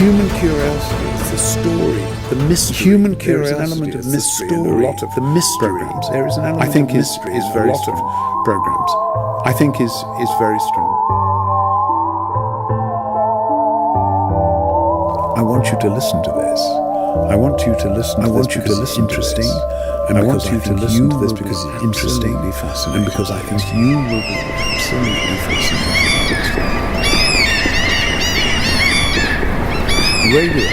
Human curiosity is the story, the mystery. Human curiosity is an element of mystery in a lot of the mystery programs. There is an element of mystery in a lot of programs. I think is very strong. I want you to listen to this. I want you to listen. I want you to listen. Interesting, and I want you to listen to this because it's interesting, and because I think you will be absolutely fascinated. Radio,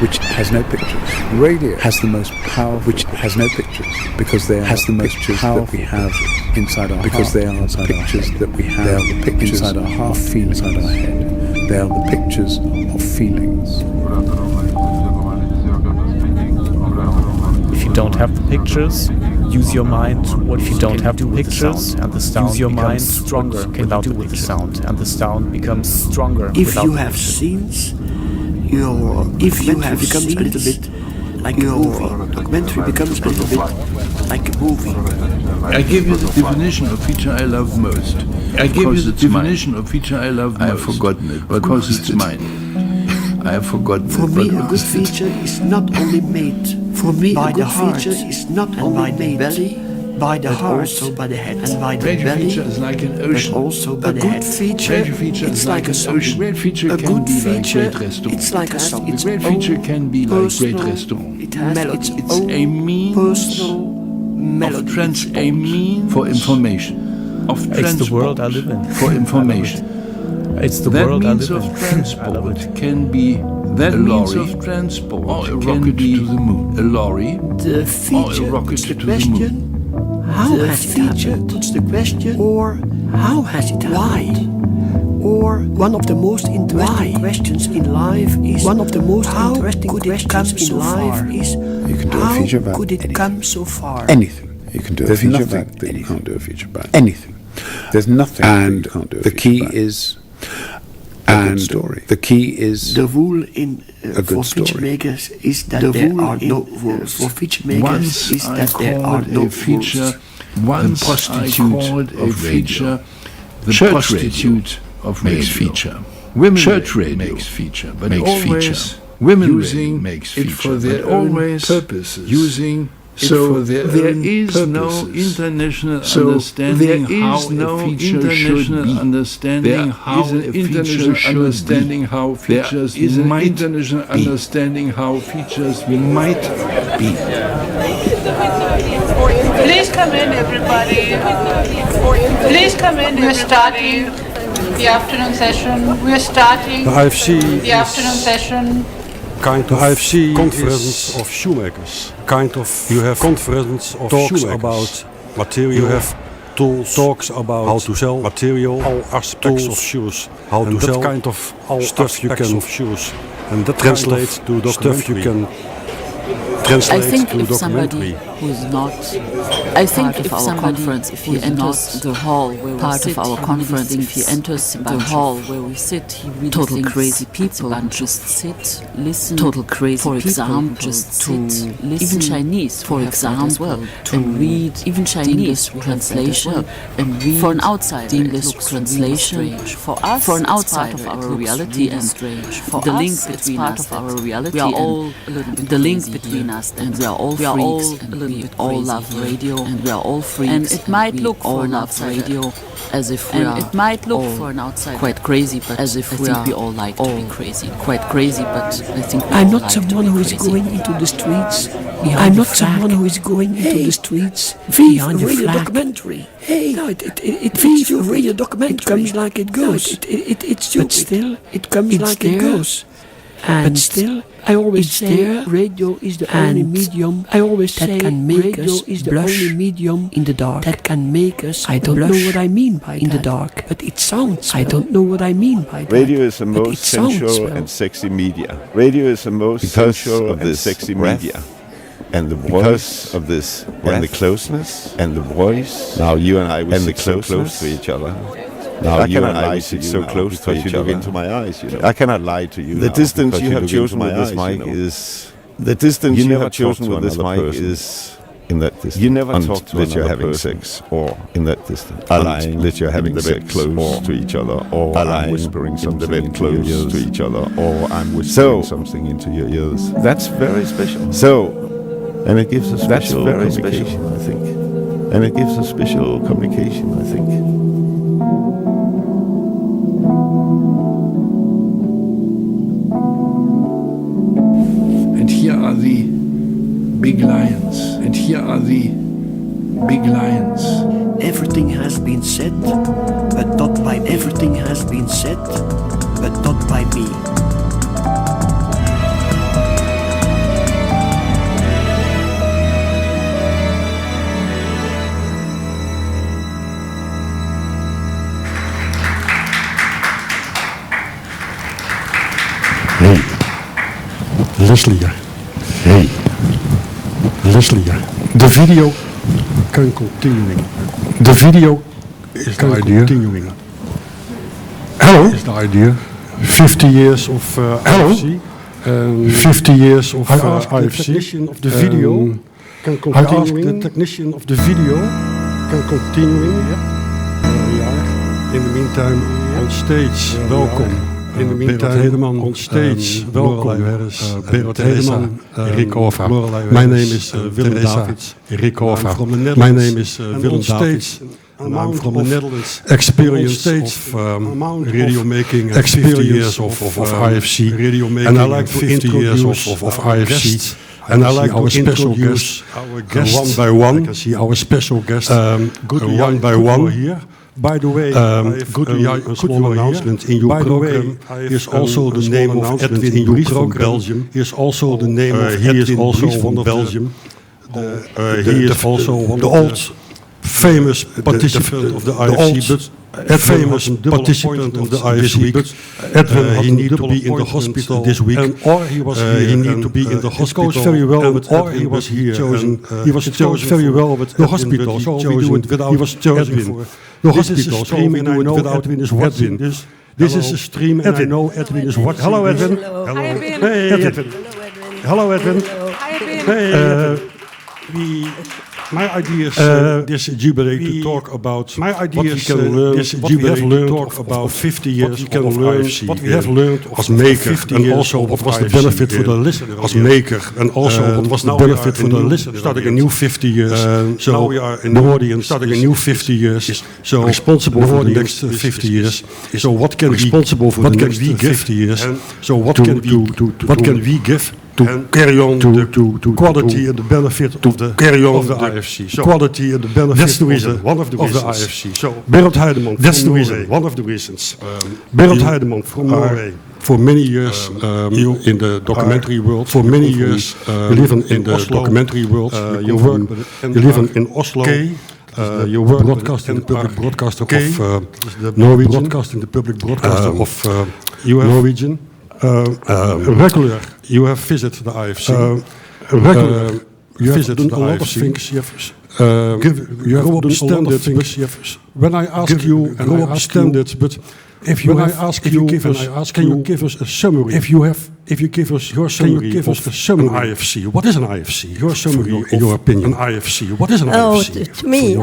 which has no pictures. Radio has the most powerful, which has no pictures, because they has the most pictures that we have inside our because heart, they are the pictures that we have. They are the pictures inside our heart, feelings inside our head. They are the pictures of feelings. If you don't have the pictures, use your mind. What if you don't have the pictures and the sound? Use your mind stronger without the sound, and the sound becomes stronger. If you have scenes, your documentary becomes a little bit like a movie. Documentary becomes a little bit like a movie. I give you the definition of feature I love most. I give you the definition of feature I love most. I have forgotten it because it's mine. I have forgotten it. For me, a good feature is not only made. For me, a good feature is not only made by the belly, by the heart, also by the head, and by the belly. Feature is like an ocean. But also by the head. Feature it's like an ocean. Great feature can be like great restaurant. It's like a song. Great feature can be like great restaurant. It has its a means personal melody. A means for information. It's the world I live in. For information. It's the world I live in. That means of transport can be that means of transport or a rocket to the moon. A lorry. The feature or a rocket to the question. How has it happened? Puts the question. Or how has it happened? Why? Or one of the most interesting questions in life is one of the most interesting questions in life is you can do a feature about could it anything. Come so far? Anything. You can do a feature about that you can't do a feature about. Anything. There's nothing and that you can't do a feature about. The key is a good story. The key is the rule in a good for story. feature makers is that there are no rules. For feature makers is that there are no feature. Once I called a feature the prostitute of makes feature. Women church radio makes feature, but always women using makes feature, it for their own purposes. Using so there is no international understanding how a feature should be. Understanding how a feature understanding how features might be. Please come in, everybody. Please come in. We're starting the afternoon session. We're starting the afternoon session. Kind of IFC conference of shoemakers. Kind of you have conference of talks about material. You have tools, talks about how to sell material, all aspects of shoes, how to sell. That kind of all stuff you can of shoes, and that translates to stuff you can. I think if somebody who is not part of our conference, if he enters the hall where we sit, of our conference, if he enters the hall where we sit, he really total crazy people just sit, listen. Total crazy for example, just sit, listen. Even Chinese, for example, as well, and read even Chinese translation and read for an outsider. English translation for us, for an outsider of our reality and strange. For the link between us, part of our reality, we are all the link between us. And we are all freaks, and we all love radio, and we are all freaks. And it might look for an outsider as if we are. It might look for an outsider quite crazy, but as if we all like to be crazy, quite crazy. But I think I'm not someone who is going into the streets. I'm not someone who is going into the streets behind a radio documentary. Hey, no, it's a radio documentary. It comes like it goes. It's stupid. But still, it comes like it goes. And still, I always say radio is the only medium. I always say radio is the only medium in the dark that can make us. I don't know what I mean by in the dark, but it sounds. I don't know what I mean by that. Radio is the most sensual and sexy media. Radio is the most sensual and sexy media. And the voice of this, and the closeness, and the voice. Now you and I, we sit so close to each other. Now you and I sit so close to each other. You look into my eyes, you know. I cannot lie to you. The distance you have chosen with this mic is the distance you have chosen with this mic is in that distance. You never talk to that you're having sex, or in that distance. Lying that you're having the bed close to each other, or I'm whispering something into your ears to each other, or I'm whispering something into your ears. That's very special. And it gives a special communication, I think. And it gives a special communication, I think. And here are the big lions. And here are the big lions. Everything has been said, but not by me. Everything has been said, but not by me. Hey, Leslie. Hey, Leslie. The video can continuing. The video is the idea. Continuing. Hello. Is the idea. 50 years of IFC. 50 years of IFC. The technician of the video can continuing. The technician of the video can continuing. In the meantime, on stage, welcome. In the meantime, on stage, welkom. Berot Hedeman, Rikova. My name is Willem Davids, Rikova. My name is Willem Davids. And I'm from the Netherlands. Experience of radio making, experience of IFC, radio making, and I like 50 years of IFC. And I like our special guests, one by one. I can see our special guests, one by one here. By the way, a small announcement in your program. Here's also the name of Edwin Dries from Belgium. Here's also the name of Edwin Dries from Belgium. He is also the old famous participant of the IFC, but famous participant of the IFC, but Edwin he need to be in the hospital this week, or he was here. He need to be in the hospital. It goes very well with or he was here. He was chosen very well with the hospital. So we do it without. He was chosen for the hospital. So we do it without Edwin is watching. This is a stream, and I know Edwin is watching. Hello, Edwin. Hello. Hey, Edwin. Hello, Edwin. My idea is this jubilee to talk about my idea what we can learn, what we have learned talk about 50 years what we can learn, IFC, what we have learned as maker, and also what was the benefit for the listener as maker, and also what was the benefit for the listener. Starting a new 50 years, so now we are in the audience. Starting a new 50 years, so responsible for the next 50 years. So what can responsible for the next 50 years? So what can we give? To carry on to quality and the benefit of the carry on of the IFC. So quality and the benefit. That's the reason. One of the reasons. Of the IFC. So Berot Heideman. That's the reason. One of the reasons. Berot Heideman from Norway. For many years in the documentary world. For many years you live in the documentary world. You work. You live in Oslo. You work broadcasting the public broadcaster of Norwegian. Broadcasting the public broadcaster of Norwegian. Regular, you have visited the IFC. Regular, you have done a lot of things. You have done standard things. When I ask you, grow up standards, but if you have, ask you, can you give us a summary? If you give us your summary, can you give us a summary? An IFC. What is an IFC? Your summary, in your opinion. An IFC. What is an IFC? To me,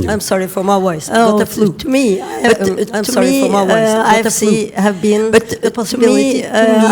I'm sorry for my voice. Not the flu. To me, I'm sorry for my voice. IFC have been the possibility to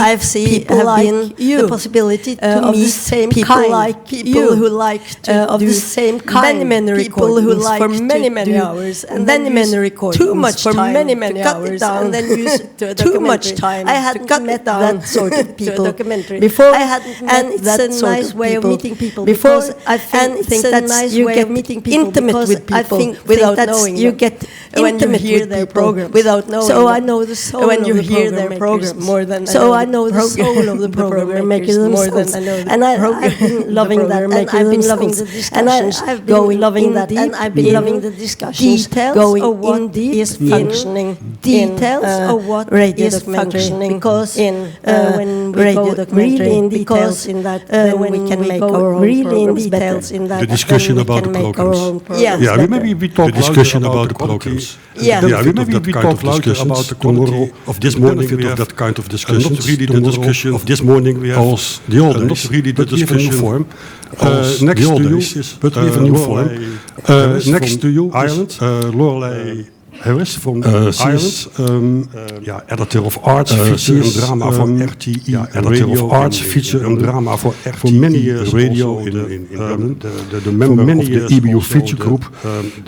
IFC have been the possibility to meet the same kind people who like to do the same kind many people who like for many hours and many recordings too much for many hours and then use too much time. I hadn't met that sort of people before. I hadn't met that nice way of meeting people before. I think that's nice you get meeting people intimate with people without knowing you get intimate with their program without knowing. So I know the soul when you hear their program more than so I know the soul of the program makers more than I know. And I've been loving that, and I've been loving the discussions. I've been loving that, and I've been loving the discussions going in deep functioning details of what radio is functioning because when radio documentary in details in that, then we can make our own programs better. The discussion about the programs. Yeah, maybe we talk the discussion about the programs. Yeah, maybe we talk louder about the tomorrow of this morning we have that kind of discussion. Not really the discussion of this morning we have as the old days. Not really the discussion form. Next to you, but we have a new form. Next to you, Ireland, Lorelei Harris from Ireland, editor of arts, feature en drama voor RTI, editor of arts, feature en drama voor RTI. For many years radio in Ireland, the member of the EBU feature group,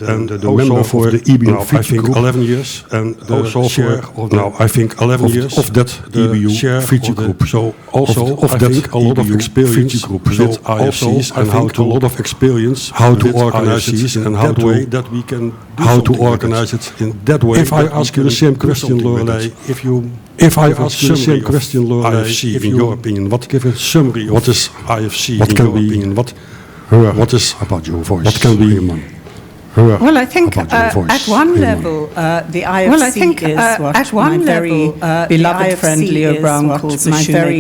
and the member for the EBU feature group, 11 years, and also share of now I think 11 years of that EBU feature group. So also of that a lot of experience with IFCs and how to a lot of experience how to organize it and how the way that we can how to organize it in that way. If I ask you the same question, Lorelei, if I ask you the same question, Lorelei, IFC, in your opinion, what give a summary of what is IFC? What can be opinion? What is about your voice? What can be? Well, I think at one level, the IFC is what my very beloved friend Leo Brown calls my very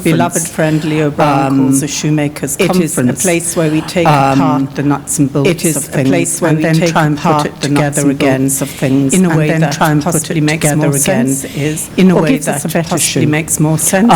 beloved friend Leo Brown calls a shoemakers conference. It is a place where we take apart the nuts and bolts of things. It is a place where we take apart the nuts and bolts of things in a way that try and put it together again. In a way that possibly makes more sense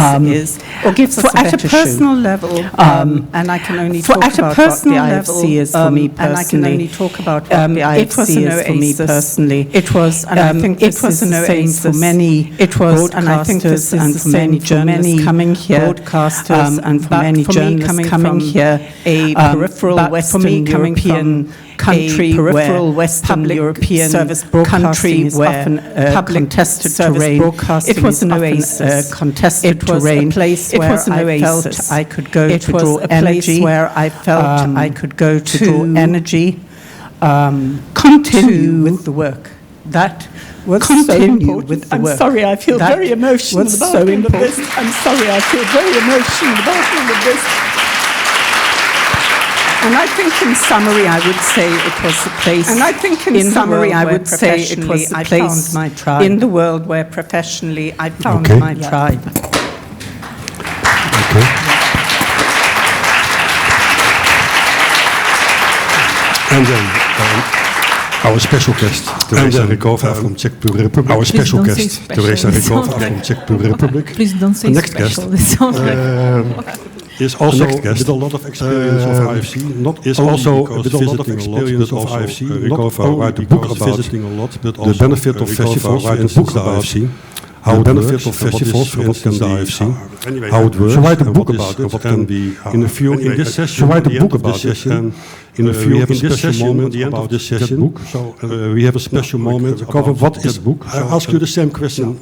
or gives us a better personal level. And I can only talk about what the IFC is for me personally. And I can only talk about it was an oasis for me personally. It was, and I think it was an oasis for many. It was, and I think this is the same for many coming here, broadcasters, and for many journalists coming here. A peripheral Western European country, peripheral Western European service country where public tested terrain. It was an oasis. Contested terrain. It was an oasis. I could go to draw energy. Where I felt I could go to draw energy. Continue with the work. That was so important. I'm sorry, I feel very emotional about all of this. I'm sorry, I feel very emotional about all of this. And I think in summary, I would say it was the place. And I think in summary, I would say it was the place in the world where professionally I found my tribe. Okay. And then our special guest, Teresa Rykova from Czech Republic. Our special guest, Teresa Rykova from Czech Republic. Please don't say special. Is also with a lot of experience of IFC. Not is also with a lot of experience of IFC. Not only the book about visiting a lot, but also the benefit of festivals. Write a book about IFC. How the benefit of festivals, what can the IFC, how it works. So write a book about it, what can be in a few in this session. So write a book about this session. In a few in this session, at the end of this session, so we have a special moment. Cover what is the book? I ask you the same question.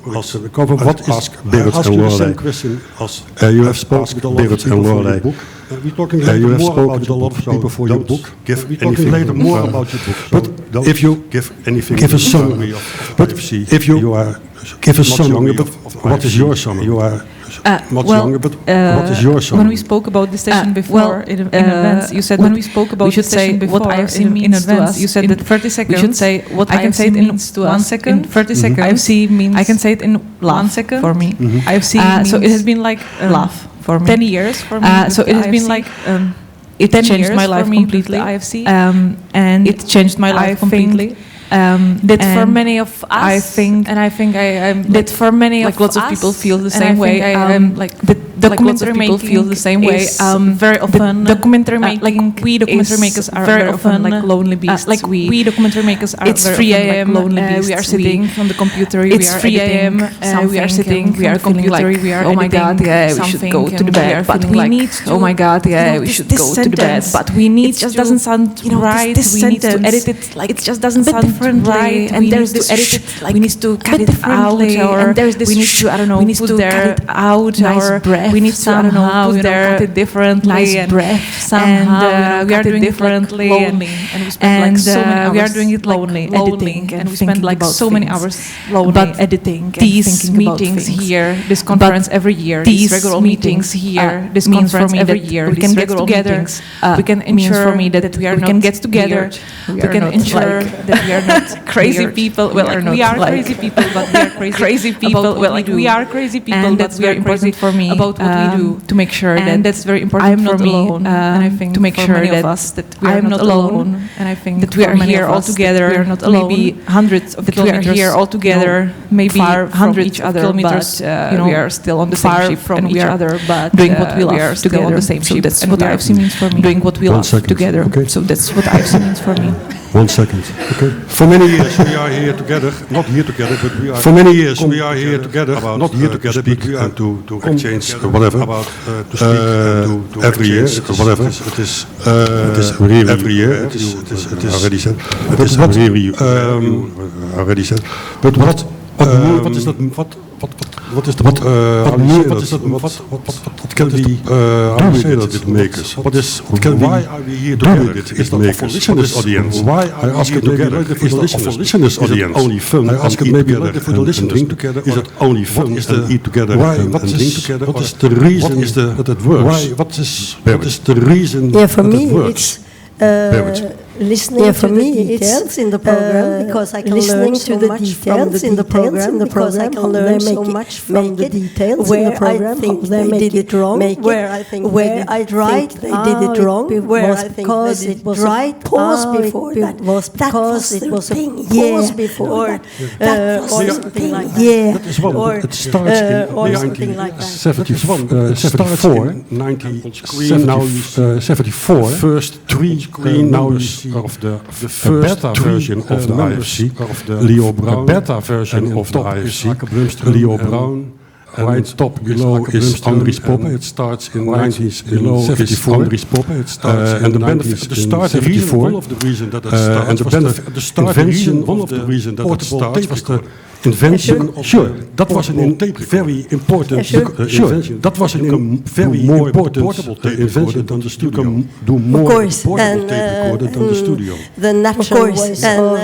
Cover what is? Ask you the same question as you have spoken with a lot of people for your book. We're talking later more about a lot of people for your book. We're talking later more about your book. But if you give anything, give a summary of IFC. If you are give a summary of what is your summary? You are much younger, but what is your summary? When we spoke about the session before in advance, you said when we spoke about the session before what IFC means in advance, you said that 30 seconds. We should say what I can say it in 1 second. In 30 seconds. IFC means I can say it in 1 second for me. IFC means so it has been like laugh for me. 10 years for me. So it has been like it changed my life completely. IFC and it changed my life completely. That for many of us, I think that for many like of lots us, of people feel the same way. Like the documentary making feel the same way. Very often, documentary making, like we documentary makers are very often like lonely beasts. Like we documentary makers are. It's 3 a.m. Like lonely beasts. We are sitting from the computer. It's 3 a.m. We are sitting. We are computer. We are. Oh my God! Yeah, we should go to the bed. But we need. Oh my God! Yeah, we should go to the bed. But we need. It just doesn't sound right. We need to edit it. Like it just doesn't sound right, and there's to edit it. Like we need to cut it out, or and there's this we need to I don't know. We need to cut it out, or we need to, I don't know, put their differently, nice breath somehow, and we are doing differently, and we spend like so many hours. We are doing it lonely, and we spend like so many hours lonely. But editing, these meetings here, this conference every year, these regular meetings here, this conference every year, we can get together. We can ensure for me that we can get together. We can ensure that we are not crazy people. Well, we are crazy people, but we are crazy people. Well, like we are crazy people, and that's very important for me about what we do to make sure that that's very important for me. And I think to make sure that we are not alone. And I think that we are here all together. We are not alone. Maybe hundreds of kilometers. We are here all together. Maybe hundreds of kilometers. We are still on the same ship from each other, but doing what we love together on the same ship. That's what IFC means for me. Doing what we love together. So that's what IFC means for me. 1 second. Okay. For many years we are here together, not here together, but we are. For many years we are here together, not here together, but we are to exchange whatever. To speak every year, whatever. It is really every year. It is already said. It is really already said. But what is that? What is the what can we how do say that with makers? Why are we here together? Is that for listeners audience? Why I ask it together? Is that for listeners audience? Only fun. I ask it maybe for the listeners together. Is it only fun? Is the eat together? Why? What is what is the reason? Is that it works? Why? What is the reason? Yeah, for me it's. Listening to the details in the program because I can learn so much from the details in the program. I can learn so much from the details in the program. Where I think they did it wrong, where I think where I right they did it wrong, where I think because it was right pause before that was because it was a pause before that or something like that. Or it starts in 1974. 1974. First three screen now. Of the first beta version of the IFC, Leo Brown, beta version of the IFC, Leo Brown, right top below is Andries Poppe. It starts in 1974. Andries Poppe. It starts and the benefit, the start reason, one of the reason that it starts, and the benefit, the start reason, one of the reason that it starts was the invention. Sure, that was an very important invention. That was a very more important invention than the studio. You can do more portable tape recorder than the studio. The natural voice of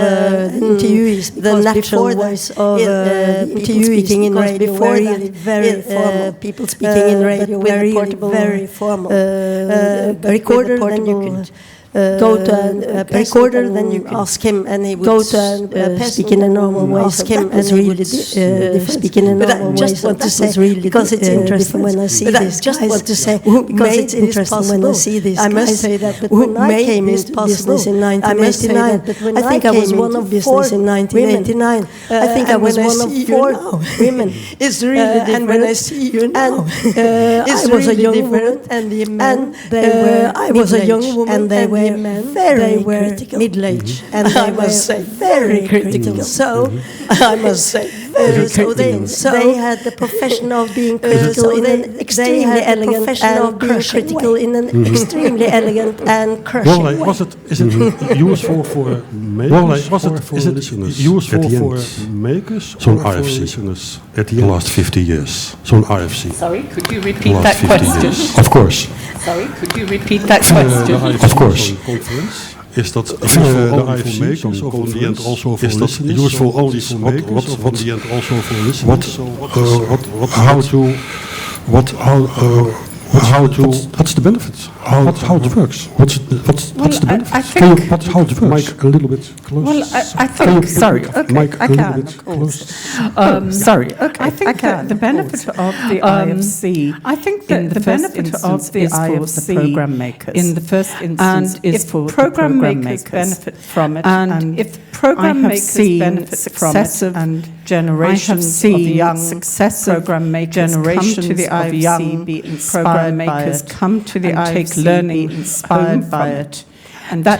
interviewees, the natural voice of speaking in radio, before that, very formal. People speaking in radio with a portable, very formal recorder. Then you could. Go to a recorder, then you ask him, and he would go to speak in a normal way. Ask him, and he would speak in a normal way. Just want to say, because it's interesting when I see this. Just want to say, because it's interesting when I see this. I must say that, but when I came into business in 1989, I think I was one of business in 1989. I think I was one of 4 women. It's really different. And when I see you now, I was a young woman, and the men, I was a young woman, and they were very middle-aged, and they must say very critical. So I must say they had the profession of being critical in an extremely elegant and being critical in an extremely elegant and crushing way. Is it useful for makers? Is it useful for makers? Zo'n IFC listeners at the last 50 years. Zo'n IFC. Sorry, could you repeat that question? Of course. Sorry, could you repeat that question? Of course. Is that useful only for makers, or in the end also for listeners? Useful only for makers, or in the end also for listeners? What's the benefit? How it works? What's the benefit? Can you how it works? Mike a little bit close. Well, I think. Sorry, okay, Mike I can. Sorry, okay. I think the benefit of the IFC. I think that the benefit of the IFC program makers in the first instance is for program makers benefit from it, and if program makers benefit from it, and generations of young successive program makers come to the IFC, be program makers come to the IFC, take learning inspired by it, and that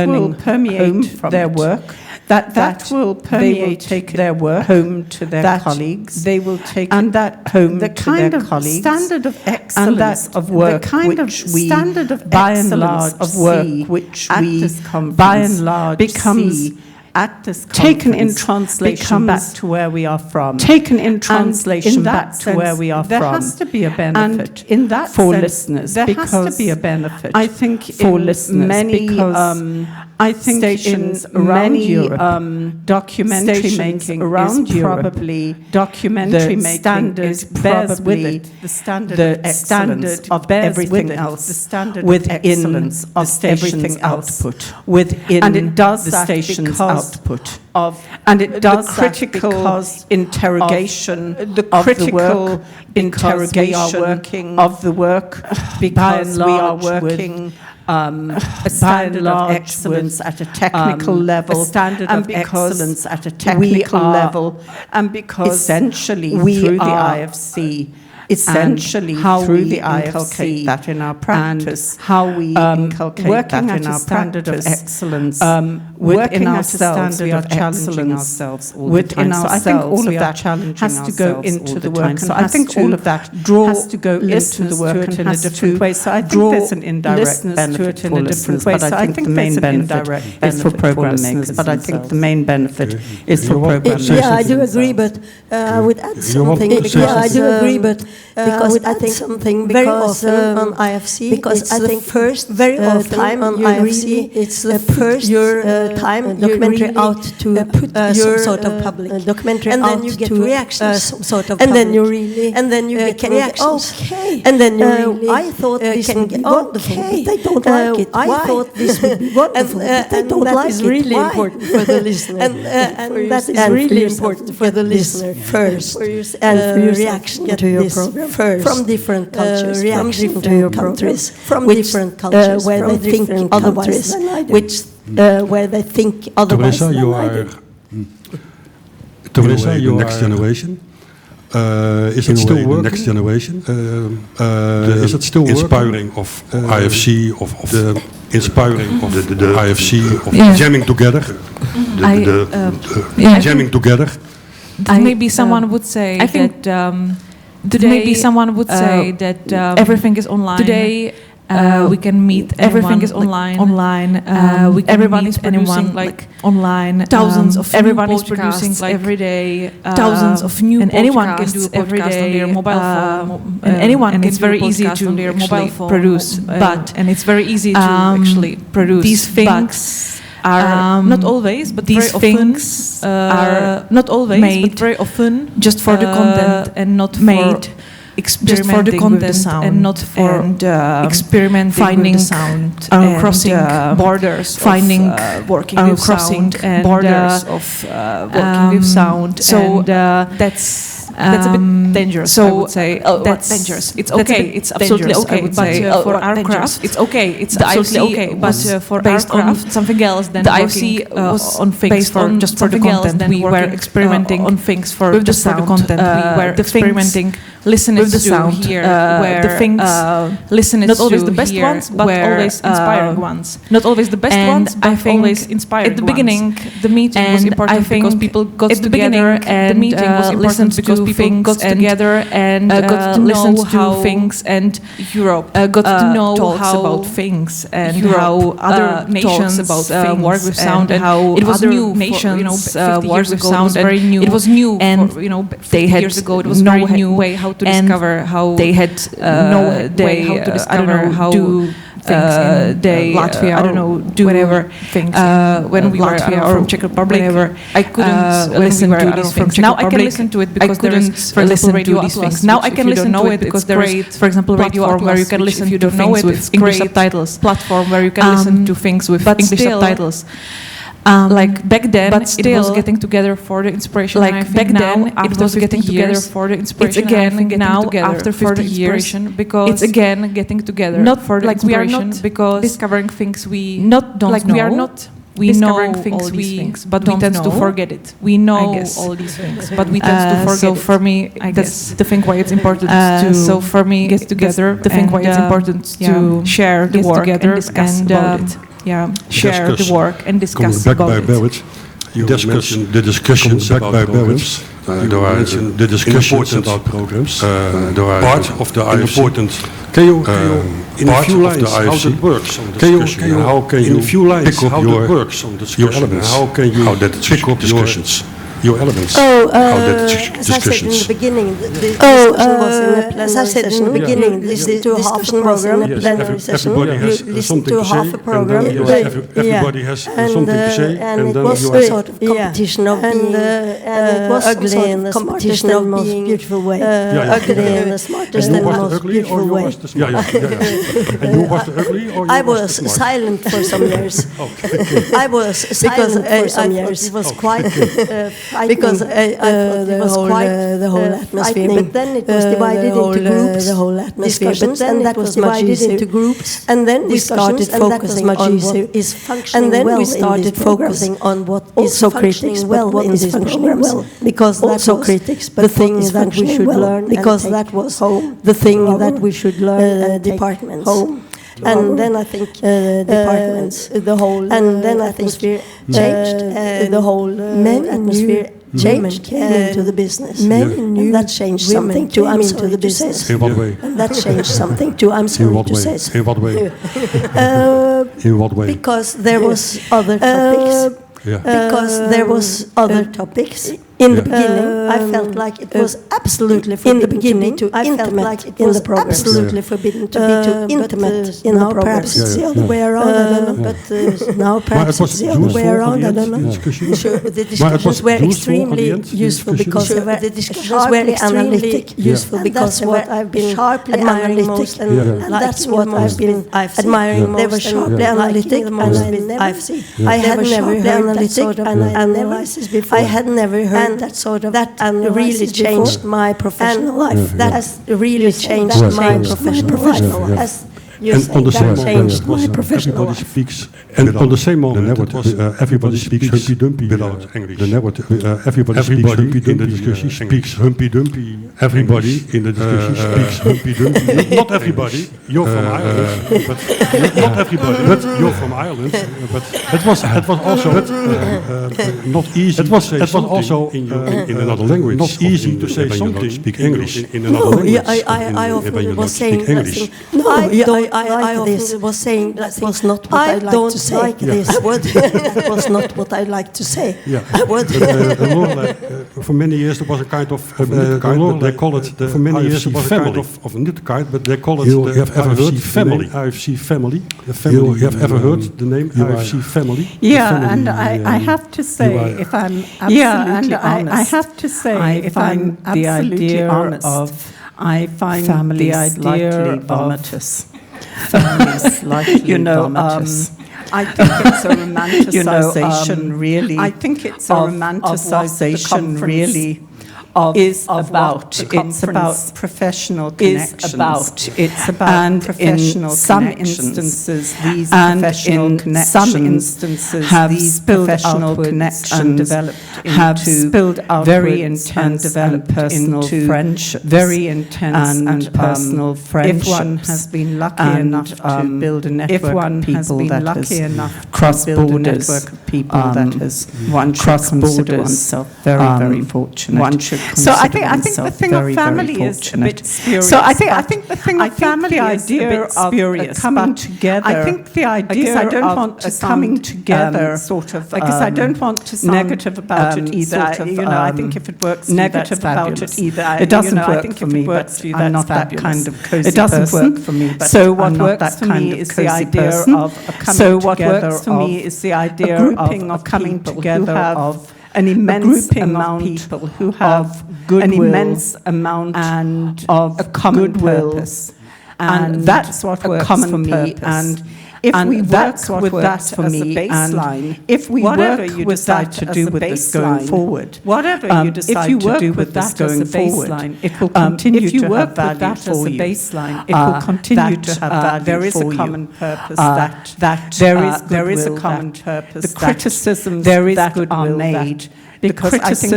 will permeate their work. That will permeate their work home to their colleagues. They will take and that home the to kind their of colleagues. Standard of excellence and that of work, the kind of standard of by and large of work, which we by and large becomes at this taken in translation back to where we are from. Taken in translation back to where we are from. There has to be a benefit in that for listeners. There has to be a benefit. I think for listeners, many I think stations around Europe, documentary making around Europe, probably documentary making is probably the standard of everything else, the standard with excellence of everything output within, and it does the station's output of, and it does the critical interrogation, the critical interrogation of the work, because we are working. A standard of excellence at a technical level, a standard of excellence at a technical level, and because essentially through the IFC, essentially through the IFC, that in our practice, how we inculcate that in our standard of excellence within ourselves. We are challenging ourselves within ourselves. So I think all of that has to go into the work. So I think all of that has to go into the work in a different way. So I think there's an indirect benefit for listeners, but I think the main benefit is for program makers. But I think the main benefit is for program makers. Yeah, I do agree, but I would add something. Yeah, I do agree, but because I think something very often on IFC, because I think first very often time on IFC, it's the first time documentary out to put some sort of public documentary, and then you get reactions, some sort of, and then you really, and then you get reactions, and then you really, I thought this would be wonderful, but they don't like it. I thought this would be wonderful, but they don't like it. That is really important for the listener, and that is really important for the listener first, and for your reaction to your program first, from different cultures, reaction to your countries, from different cultures, where they think otherwise, which where they think otherwise. Teresa, you are next generation. Is it still working? Next generation. Is it still inspiring of IFC, of the inspiring of the IFC, of jamming together, jamming together? Maybe someone would say that. Today, maybe someone would say that everything is online. Today, we can meet. Everything is online. We can everyone meet is anyone like online. Thousands of everyone is producing like every day. Thousands of new and anyone can do a podcast on their mobile phone. And anyone can. It's very easy to on their mobile phone produce. And it's very easy to actually produce these things. Are not always, but these things are not always made, but very often just for the content and not made just for the content with the sound, and not for experimenting finding with the sound, crossing borders, finding working with sound, and borders of working with sound. So that's a bit dangerous. So I would say that's dangerous. It's okay. It's absolutely okay. But for our craft, it's okay. It's absolutely okay. But for based on something else, then the IFC was on things for just for the content. Then we were experimenting on things for just for the content. We were experimenting. Listening to the sound here, where the things listeners not always the best ones, but always inspiring ones. Not always the best ones, but always inspiring. At the beginning, the meeting was important because people got together, and the meeting was important because people got together and got to listen to things, and Europe got to know how about things, and how other nations about work with sound, and how it was new nations work with sound, very new. It was new, and they had years ago it was no way how to discover how they had no way how to discover how do things in Latvia, I don't know, do whatever things when we were from Czech Republic. Whatever. I couldn't listen to these things. Now I can listen to it because there is, for example, Radio Atlas. Now I can listen to it because there is, for example, Radio Atlas, where you can listen to things with English subtitles. Platform where you can listen to things with English subtitles. Like back then, it was getting together for the inspiration. Like back then, it was getting together for the inspiration. It's again now after 50 years, because it's again getting together. Not for the inspiration, because discovering things we don't know. We are not. We know things but we tend to forget it. We know all these things, but we tend to forget. So for me, that's the thing why it's important to. So for me, get together. The thing why it's important to share the work and discuss about it. Share the work and discuss about it. You mentioned the discussions about documents. the discussions about programs. Part of the IFC. Can you in a few lines how that works on the discussion? How can you pick up your elements? How can you pick up discussions? Your elements. As I said in the beginning, as I said in the beginning, this discussion was in a plenary session. Everybody has something to say, half a program. Everybody has something to say, and it was a sort of competition of being ugly in the smartest and most beautiful way. Ugly in the smartest and most beautiful way. And you was the ugly, or you I was silent for some years. I was silent for some years. It was quite. Because the whole atmosphere, but then it was divided into groups, the whole atmosphere, but then that was divided into groups, and then we started focusing on what is functioning well. And then we started focusing on what is functioning well in these programs, because also critics, but the things that we should learn, because that was the thing that we should learn, departments home. And then I think departments, the whole, and then I think changed the whole atmosphere. Changed into the business. Men knew that changed something to I'm into the business. In what way? And that changed something to I'm sorry to say. In what way? In what way? Because there was other topics. Because there was other topics. In the beginning, I felt like it was absolutely forbidden to be too intimate in the program. Absolutely forbidden to be too intimate in the program. Perhaps it's the other way around, I don't know. But now perhaps it's the other way around, I don't know. Sure, the discussions were extremely useful because the discussions were extremely useful because what I've been sharply admiring most, and that's what I've been admiring most. They were sharply analytic, and I had never heard that sort of analysis before. I had never heard that sort of that really changed my professional life. That has really changed my professional life. As you say, that changed my professional life. Speaks, and on the same moment, everybody speaks Humpy Dumpy without English. Everybody in the discussion speaks Humpy Dumpy. Everybody in the discussion speaks Humpy Dumpy. Not everybody. You're from Ireland, but not everybody. But you're from Ireland. But it was also not easy. It was also in another language. Not easy to say something. Speak English in another language. I often was saying English. I often was saying that was not what I'd like to say. Like this. That was not what I'd like to say. I would. For many years there was a kind of they call it for many years it was a kind of not kind, but they call it the IFC family. IFC family. You have ever heard the name IFC family? Yeah, and I have to say, if I'm absolutely honest, I have to say, if I'm absolutely honest, I find family the idea vomitous. You know, I think it's a romanticization, really. I think it's a romanticization, really. Is about it's about professional connections. It's about professional some instances these professional connections have spilled professional connections developed have spilled out very intense and personal friendship, very intense and personal friendship. If one has been lucky enough to build a network of people that has crossed borders, that has one crossed borders, oneself very fortunate. One should so I think the thing of family is a bit spurious. So I think the thing of family, the idea of coming together. I think the idea I don't want to coming together sort of. I guess I don't want to sound negative about it either. You know, I think if it works, negative about it either. It doesn't work for me. But I'm not that kind of cozy person. It doesn't work for me. So what works for me is the idea of coming together. So what works for me is the idea of coming together of an immense amount of people who have an immense amount and of a common purpose, and that's what works for me. And if we work with that as a baseline, if we work with that to do with this going forward, whatever you decide to do with this going forward, it will continue to have value for you. Baseline, it will continue to have value. There is a common purpose that there is a common purpose. The criticisms that are made because I think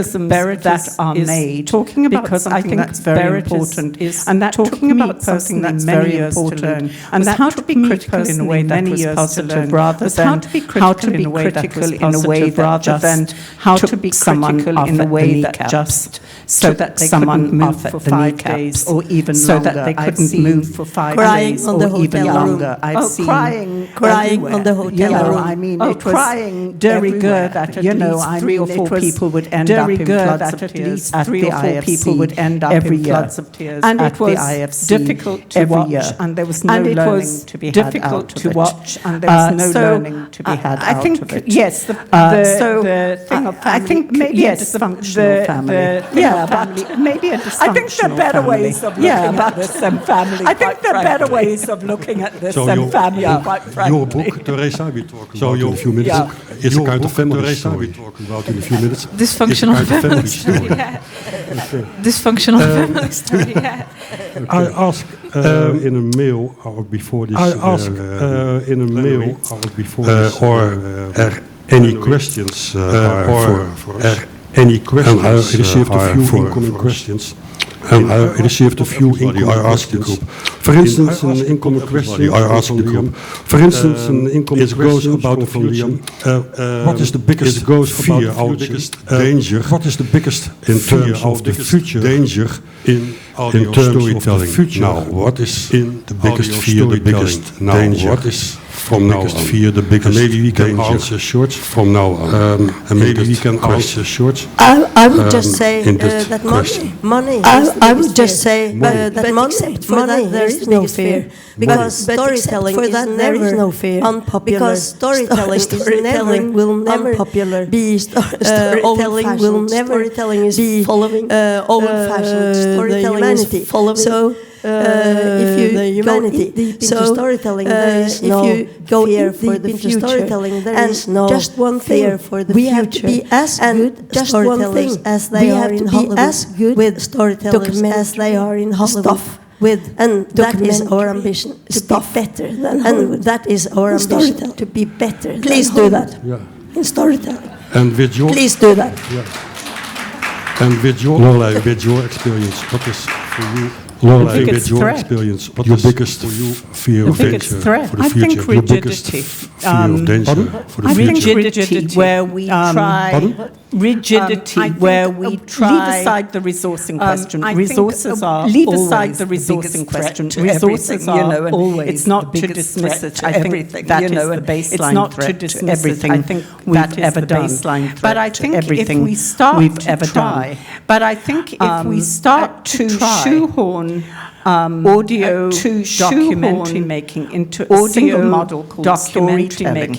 that are made, talking about something that's very important, and that talking about something that's very important, and that how to be critical in a way that was positive, rather than how to be critical in a way rather than how to be critical in a way that just so that they couldn't move for 5 days or even so that they couldn't move for 5 days or even longer. I've seen crying on the hotel room. I mean, it was crying very good that at least 3 or 4 people would end up in floods of tears at the IFC every year. And it was difficult to watch, and there was no learning to be had out of it. And there was no learning to be had out of it. Yes, the thing of family. I think maybe a dysfunctional family. Yeah, but maybe a dysfunctional family. I think there are better ways of looking at this than family. I think there are better ways of looking at this than family, quite frankly. Your book, Teresa, we talk about in a few minutes. It's a kind of family story. We talk about in a few minutes. Dysfunctional family story. Dysfunctional family story. I asked in a mail before this. In a mail before this. Any questions? Any questions? And I received a few incoming questions. And I received a few incoming questions. For instance, an incoming question I asked the group. For instance, an incoming question about the future. What is the biggest fear, our biggest danger? What is the biggest in terms of the future danger in terms of the future? Now, what is the biggest fear, the biggest danger? What is from now on? Fear, the biggest maybe we can answer short from now on. And maybe we can answer short. I would just say that money. I would just say that money there is no fear. Because storytelling for that there is no fear. Unpopular. Because storytelling will never unpopular. Be storytelling will never be following old-fashioned storytelling is following. So if you go deep into storytelling, there is no fear for the future. Storytelling, there is no just one fear for the future. We have to be as good storytellers as they are in Hollywood. As good with storytellers as they are in Hollywood. And that is our ambition, to be better than Hollywood. And that is our ambition, to be better. Please do that in storytelling. And with your, please do that. And with your experience, what is for you? Lorelei, with your experience, what is your biggest fear of danger for the future? I think rigidity. Fear of danger for the future. Rigidity, where we try. Rigidity, where we try. Leave aside the resourcing question. Resources are leave aside the resourcing question. Resources are always. It's not to dismiss it. I think that is the baseline. It's not to dismiss everything. I think we've ever done. But I think everything we've ever done. But I think if we start to shoehorn audio documentary making into a single model called storytelling,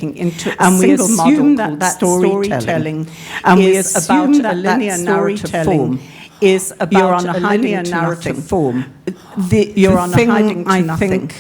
and we assume that storytelling and we assume that a linear narrative form is about a linear narrative form. You're on a hiding to nothing.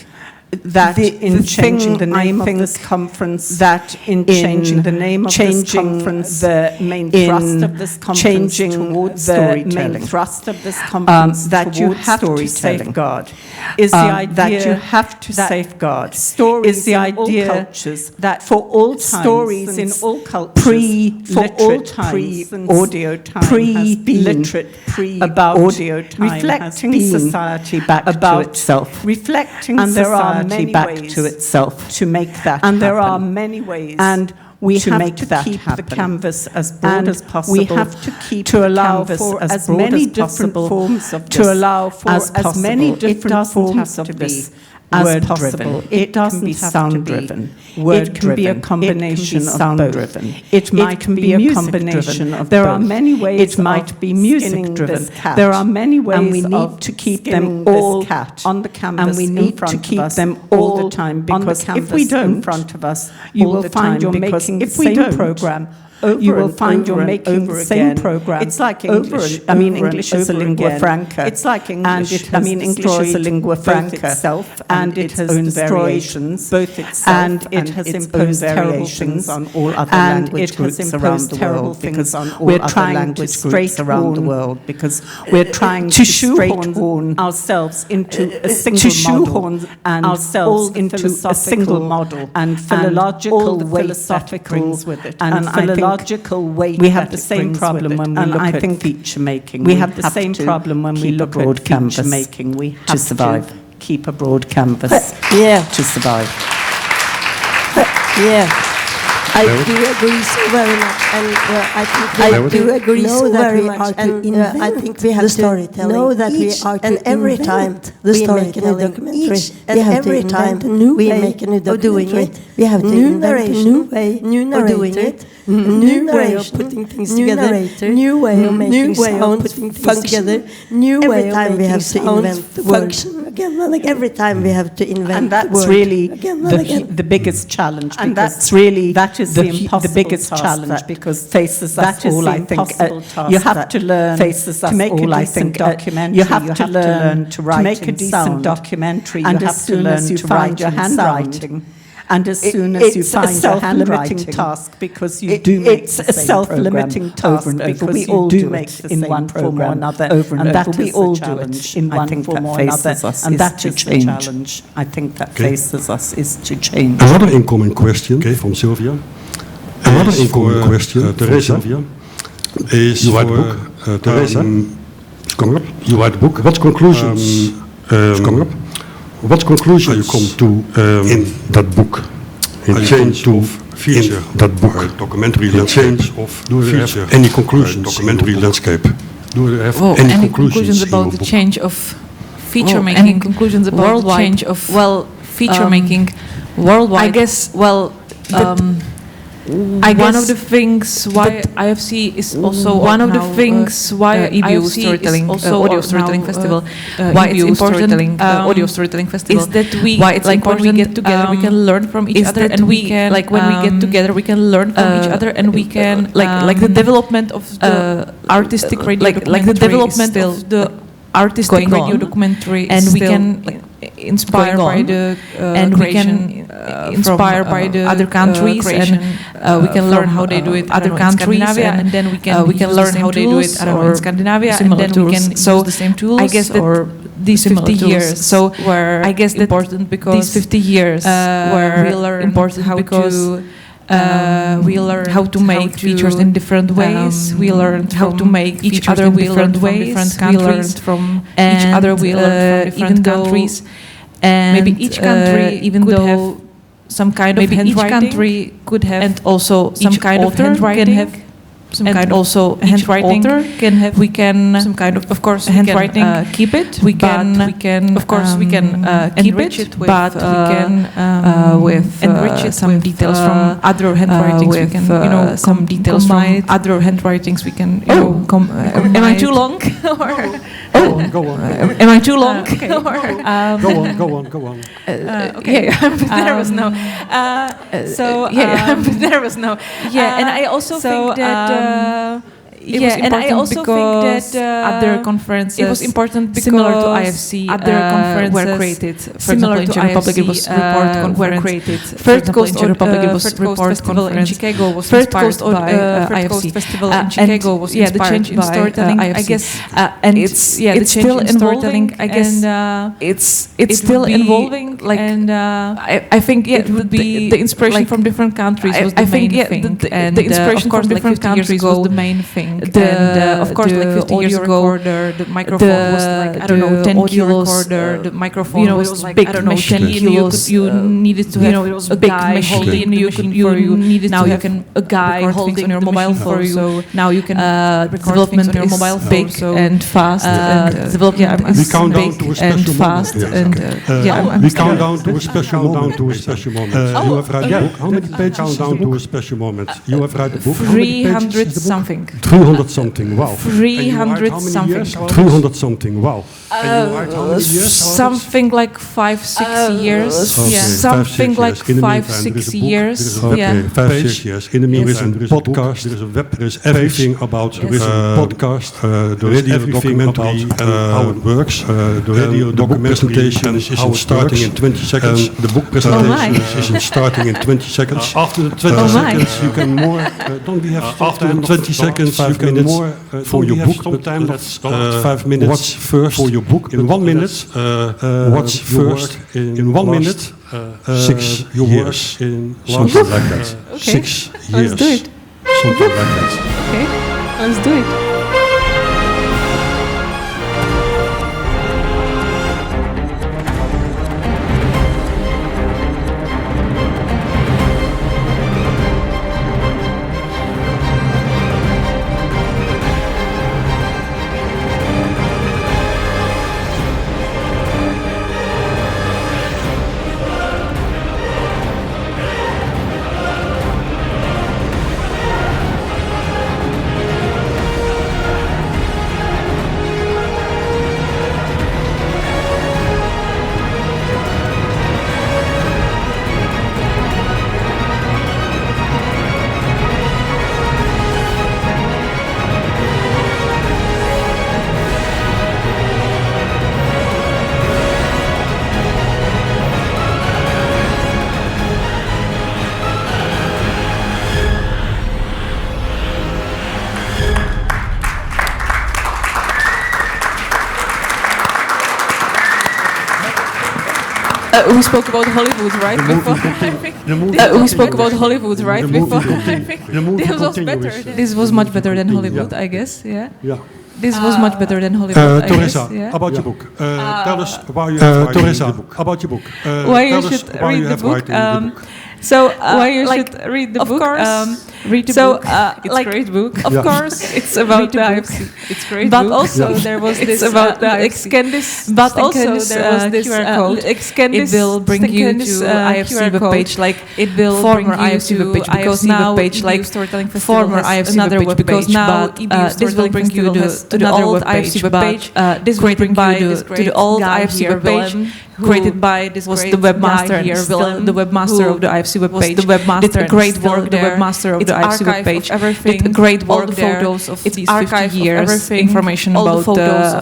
That in changing the name of this conference, that in changing the name of this conference, the main thrust of this conference towards storytelling, main thrust of this conference that you have to safeguard is the idea that you have to safeguard. Stories is the idea cultures that for all times, stories in all cultures, pre-literate, pre-audio time, pre-literate, pre-about audio time, reflecting society back to itself, reflecting society back to itself to make that happen. And there are many ways. And we have to keep the canvas as broad as possible. We have to keep to allow for as many different forms of this. To allow for as many different forms of this as possible. It doesn't be sound-driven. It can be a combination of both. It might be a combination of both. There are many ways. It might be music-driven. There are many ways. And we need to keep them all on the canvas. And we need to keep them all the time, because if we don't, in front of us, you will find you're making the same program. You will find you're making the same program. It's like English. I mean, English is a lingua franca. It's like English. I mean, English is a lingua franca itself, and it has own variations, both itself and it has imposed variations on all other language groups around the world. Because we're trying to straighten the world, because we're trying to shoehorn ourselves into a single model, and ourselves into a single model, and philological philosophical with it, and philological psychological weight. We have the same problem when we look at feature making. We have the same problem when we look at feature making. We have to survive. Keep a broad canvas to survive. I do agree so very much, and I do agree so very much, and I think we have to know that we are to every time we make a new documentary, and every time we make a new documentary, we have to invent a new way of doing it, new way of putting things together, new way of making sound, putting things together, new way of making sound function again and again. Every time we have to invent, and that's really the biggest challenge, and that's really the biggest challenge because faces us all. I think you have to learn to make a decent documentary. You have to learn to make a decent documentary. And as soon as you find your handwriting. And as soon as you find a handwriting task, because you do make it's a self-limiting task because we all do make in one form or another, and that will be all challenge in one form or another, and that is the challenge. I think that faces us is to change. Another incoming question from Sylvia. Another incoming question from Sylvia is you write a book. Teresa, coming up. You write a book. What conclusions coming up? What conclusion you come to in that book? In change of feature that book, documentary change of feature. Any conclusions? Documentary landscape. Do you have any conclusions about the change of feature making? Any conclusions about the change of feature making worldwide? I guess one of the things why IFC is also one of the things why EBU Storytelling Audio Storytelling Festival why it's important Audio Storytelling Festival is that we when we get together we can learn from each other, and we can when we get together we can learn from each other, and we can like the development of the artistic radio the development of the artistic radio documentary, and we can inspire by the and we can inspire by the other countries, and we can learn how they do it other countries, and then we can learn how they do it in Scandinavia, and then we can use the same tools. I guess that these 50 years were I guess important because these 50 years were important because we learned how to make features in different ways. We learned how to make each other in different ways. We learned from each other. We learned from different countries. And maybe each country, even though some kind of handwriting, each country could have, and also some kind of handwriting can have. Some kind also handwriting can have. We can some kind of course handwriting keep it. We can of course we can keep it, but we can with enrich it some details from other handwritings. We can some details from other handwritings. We can am I too long? Go on. Am I too long? Okay. Go on. Okay, there was no. There was no. Yeah, and I also think that. It was important because other conferences. It was important because similar to IFC, other conferences were created. For example, in Czech Republic, it was report conference. Created. Third Coast Republic, it was report conference. In Chicago was inspired by IFC. Festival in Chicago was inspired by the change in storytelling. I guess, and it's still evolving. I guess, it's still evolving. Like, and I think it would be the inspiration from different countries was the main thing, and the inspiration from different countries was the main thing. Of course, like 50 years ago, the microphone was like, I don't know, 10 kilos. The microphone was like, big, I don't know, 10 kilos. You needed to have it was a big machine. You needed now to have a guy holding on your mobile phone. So now you can development on your mobile phone. Big and fast. Development is big and fast. We count down to a special moment. You have read a book. How many pages? Count down to a special moment. You have read a book. 300 something. 300 something, wow. 300 something. 300 something, wow. Something like 5-6 years. Okay. Something like 5-6 years. Okay, 5-6 years. In the meantime, there is a podcast, there is a web, there is everything about there is a podcast, the radio documentary and how it works. The radio presentation is starting in 20 seconds. The book presentation is starting in 20 seconds. After the 20 seconds, you can more. Don't we have after the 20 seconds, you can more for your book. Sometimes that's 5 minutes. What's first for your book? In 1 minute. What's first in 1 minute? 6 years in something like that. 6 years. Let's do it. something like that. Okay, let's do it. We spoke about Hollywood, right? We spoke about Hollywood, right? Before. This was better. This was much better than Hollywood, I guess. Yeah. Yeah. This was much better than Hollywood. Teresa, yeah? about your book. Tell us why you have Teresa, about your book. Why you should read the book. So why you should read the book? Read the book. It's a great book. Of course, it's about the IFC. It's great. But also there was this about the Extendis. But also there was this QR code. Extendis. It will bring you to IFC web page. Like it will bring you to page because now like former IFC web page because now this will bring you to the old IFC web page. This will bring you to the old IFC web page. Created by this was the webmaster here, Willem, the webmaster of the IFC web page. Did a great work. The webmaster of the IFC web page did a great work there. It's these 50 years, information about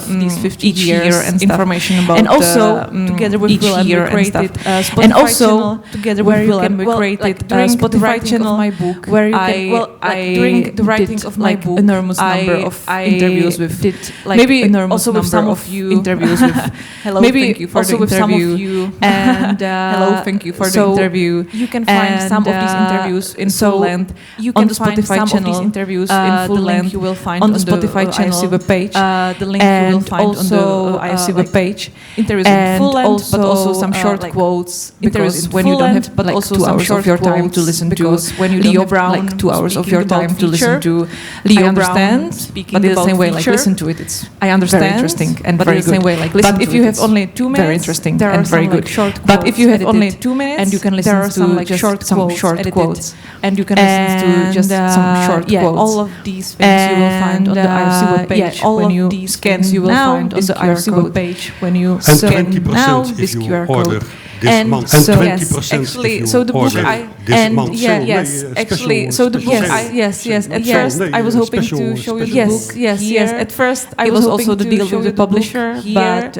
these 50 years and information about and also together with Willem we created and also together with Willem we created Spotify channel of my book where you can during the writing of my book enormous number of interviews with maybe also with some of you interviews with hello thank you for the interview. Some of you and hello, thank you for the interview. You can find some of these interviews in full length. You can find some of these interviews in full length. You will find on the Spotify channel web page. The link you will find on the IFC web page. Interviews in full length, but also some short quotes. Because when you don't have, but also 2 hours of your time to listen to when you Leo Brown, like 2 hours of your time to listen to Leo Brown. But in the same way, like listen to it. It's I understand very interesting and very good. But in the same way, like listen to it. But if you have only 2 minutes, very interesting. There and very good. Like but if you have only 2 minutes, and you can listen to some like some short quotes, and you can listen to just some short quotes. All of these things you will find on the IFC web page. When you scan, you will find on the IFC web page when you scan now this QR code. And so yes, actually, so the book I and yes, actually, so the book yes. At first, I was hoping to show you the book. Yes. At first, I was also the deal with the publisher, but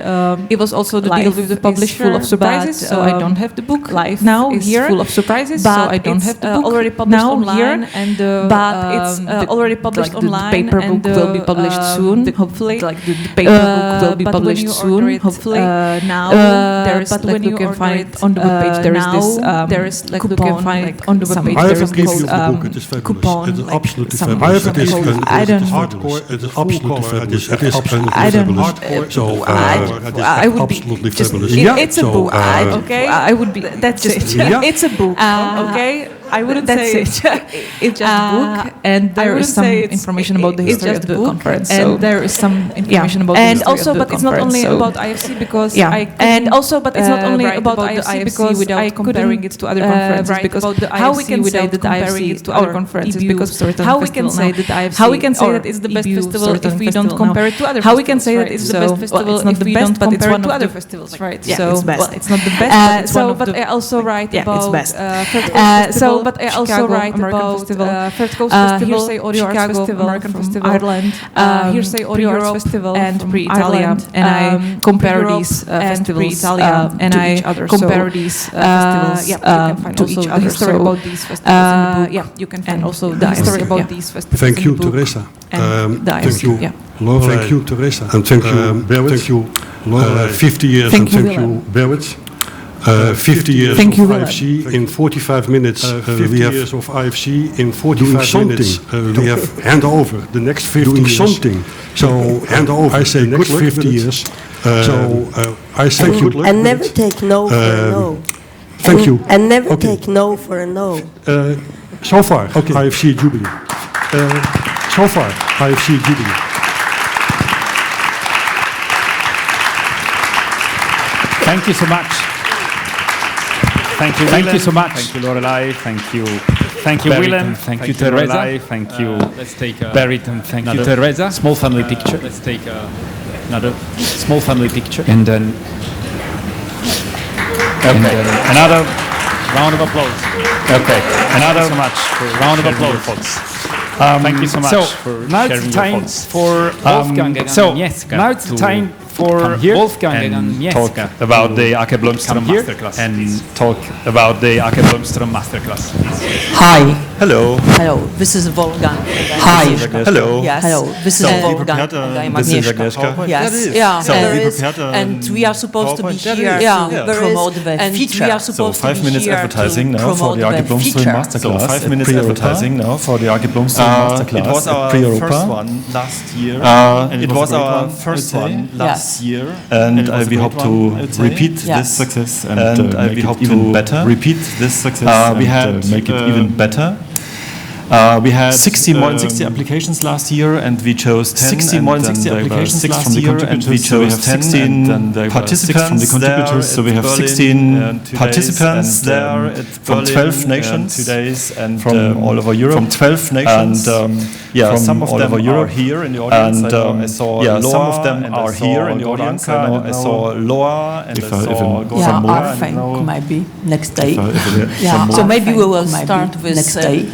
it was also the deal with the publisher, full of surprises. So I don't have the book live now here, full of surprises. So I don't have the book already published online, and but it's already published online. The paper book will be published soon, hopefully. Like the paper book will be published soon, hopefully. Now there is like you can find. On the webpage there is this there is like coupon, you can find like on the webpage there is this coupon. It is absolutely fabulous. I don't hardcore. It is absolutely fabulous. It is hardcore. So I would be absolutely fabulous. It's a book. Okay, I would be. That's it. It's a book. Okay. I wouldn't say it's just a book, and there is some information about the history of the conference. And there is some information about the history of the conference. And also, but it's not only about IFC because and also, but it's not only about the IFC because without comparing it to other conferences. Because how we can say that IFC is to other conferences? Because how we can say that IFC how we can say that it's the best festival if we don't compare it to other? How we can say that it's the best festival if we don't compare it to other festivals? Right. So it's not the best. So, but I also write about so. But I also write about Third Coast Festival, Hearsay Audio Arts Festival, American Festival, Ireland, Hearsay Audio Arts Festival, and Pre-Italia, and I compare these festivals and I compare these festivals to each other. Story about these festivals in the book. You can find also the story about these festivals. Thank you, Teresa. Thank you, Laura. Thank you, Teresa, and thank you, Berit. Thank you, Laura. 50 years, and thank you, Berit. 50 years Thank you, of Willem. IFC in 45 minutes. 50 years of IFC in 45 minutes. We have hand over the next 50 doing years. Something. So hand over. I say next 50 years. I say thank you. And never take no for a no. Thank you. And never take no for a no. So far, IFC Jubilee. So far, IFC Jubilee. Thank you so much. Thank you, Willem. Thank you so much. Thank you, Lorelei. Thank you, Willem. Thank you, Teresa. Thank you, let's take Beriton. Thank you, Teresa. Small family picture. Let's take another small family picture. And then another round of applause. Okay. Another so much round of applause. Thank you so much for now sharing it's time for Wolfgang. Now it's time for Wolfgang and talk about the Ake Blomström masterclass and talk about the Ake Blomström masterclass. Hi. Hello. Hello. This is Wolfgang. Hi. Hello. Yes. Hello. This is Wolfgang. This is Agnieszka. Yes. Yeah. And we are supposed to be here to promote the feature. We are supposed to be 5 minutes here advertising to now for the Ake Blomström masterclass. So 5 minutes advertising now for the Ake Blomström masterclass. It was our first one last year. It was our first one last year. And we hope to repeat this success and we hope to repeat this success we had make it even better. We had 60 more than 60 applications last year, and we chose 10. 60 more than 60 applications last year, and we chose 16 participants from the contributors. So we have 16 participants there from 12 nations, 2 days, and from all over Europe. From 12 nations, and some of them are here in the audience. And I saw some of them are here in the audience. I saw Loa, and I saw Arfeng maybe next day. So maybe we will start with next day.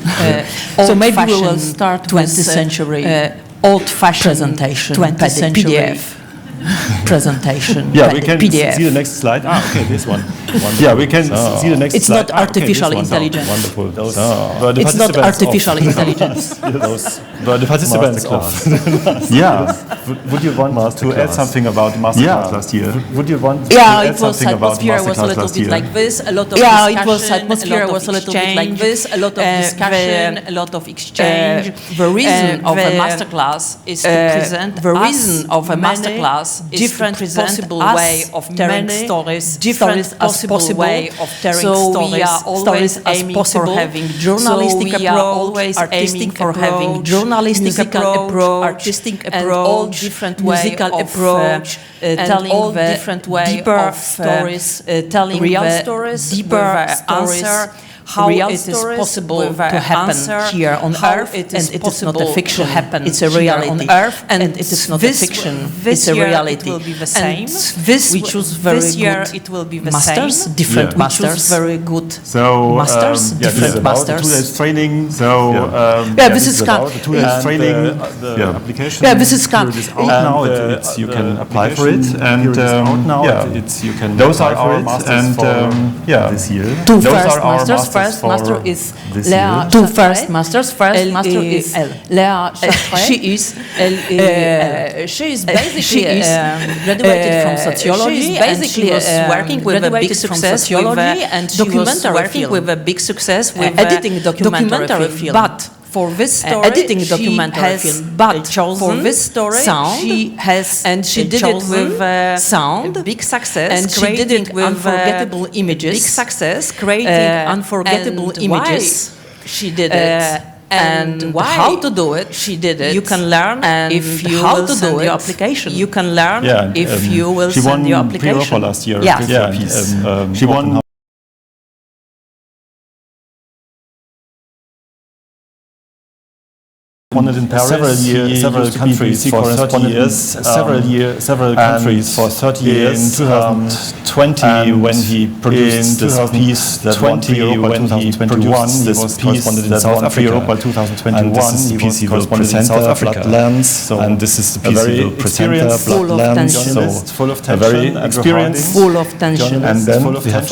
So maybe we will start 20th century old-fashioned presentation, 20th century PDF presentation. Yeah, we can PDF. see the next slide. Okay, this one. Yeah, we can see the next it's slide. It's not artificial intelligence. Wonderful. It's not artificial intelligence. The participants of would you want to add something about the masterclass last year? Would you want to add something about the masterclass last year? Atmosphere was a little bit like this. A lot of discussion. It was atmosphere was a little bit like this. A lot of discussion, a lot of exchange. The reason of a masterclass is to present the reason of a masterclass different possible way of telling stories, different possible way of telling stories. We are always aiming for having journalistic approach, artistic for having journalistic approach, artistic approach, and all different musical approach, telling all different way of stories, telling real stories, deeper answer. How it is possible to happen here on Earth, and it is not a fiction. It's a reality on Earth, and it is not a fiction. It's a reality. It will be the same. We choose very good. It will be the masters, different masters, very good. So masters, different masters. 2 days training. So this is about the 2 days training. The application. This is out now. You can apply for it, and you can. Those are our masters for this year. Two first masters. First master is Lea. Two first masters. First master is Lea. She is basically graduated from sociology. Basically, was working with a big success sociology, and she was working with a big success with editing documentary film. But for this story, editing documentary film, but for this story, sound, she has and she did it with sound, big success, and she did it with unforgettable images, big success, creating unforgettable images. She did it. And how to do it? She did it. You can learn if you how to do your application. You can learn if you will send your application. She won last year. Yeah, she won. Won it in Paris. Several countries for 30 years. Several countries for 30 years. In 2020, when he produced this piece that won Europa 2021, this piece that won Europa 2021, this is the piece he will present South Africa. And this is the piece he will present Bloodlands. So full of tension. A very experienced, full of tension, and then we have